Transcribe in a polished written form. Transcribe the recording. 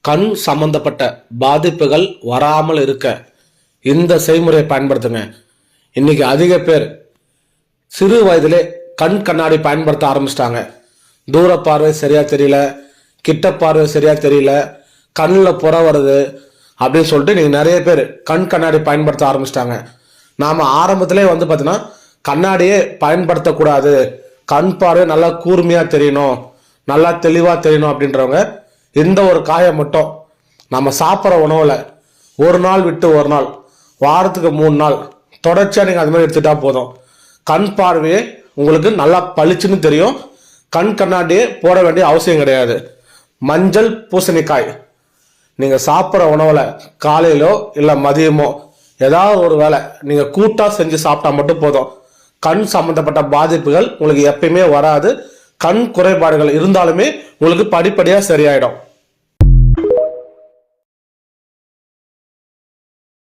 கண் சம்பந்தப்பட்ட பாதிப்புகள் வராமல் இருக்க இந்த செய்முறையை பயன்படுத்துங்க. இன்னைக்கு அதிக பேர் சிறு வயதிலே கண் கண்ணாடி பயன்படுத்த ஆரம்பிச்சிட்டாங்க. தூர பார்வை சரியா தெரியல, கிட்ட பார்வை சரியா தெரியல, கண்ணில் புற வருது அப்படின்னு சொல்லிட்டு நீங்க நிறைய பேர் கண் கண்ணாடி பயன்படுத்த ஆரம்பிச்சிட்டாங்க. நாம ஆரம்பத்திலே பார்த்தீங்கன்னா கண்ணாடியே பயன்படுத்தக்கூடாது, கண் பார்வை நல்லா கூர்மையா தெரியணும், நல்லா தெளிவா தெரியணும் அப்படின்றவங்க இந்த ஒரு காயை மட்டும் நம்ம சாப்பிட்ற உணவுல ஒரு நாள் விட்டு ஒரு நாள், வாரத்துக்கு 3 நாள் தொடர்ச்சியா நீங்க அது மாதிரி எடுத்துட்டா போதும். கண் பார்வையே உங்களுக்கு நல்லா பளிச்சுன்னு தெரியும். கண் கண்ணாடியே போட வேண்டிய அவசியம் கிடையாது. மஞ்சள் பூசணிக்காய் நீங்க சாப்பிட்ற உணவுல காலையிலோ இல்ல மதியமோ ஏதாவது ஒரு வேளை நீங்க கூட்டா செஞ்சு சாப்பிட்டா மட்டும் போதும். கண் சம்பந்தப்பட்ட பாதிப்புகள் உங்களுக்கு எப்பயுமே வராது. கண் குறைபாடுகள் இருந்தாலுமே உங்களுக்கு படிப்படியா சரியாயிடும்.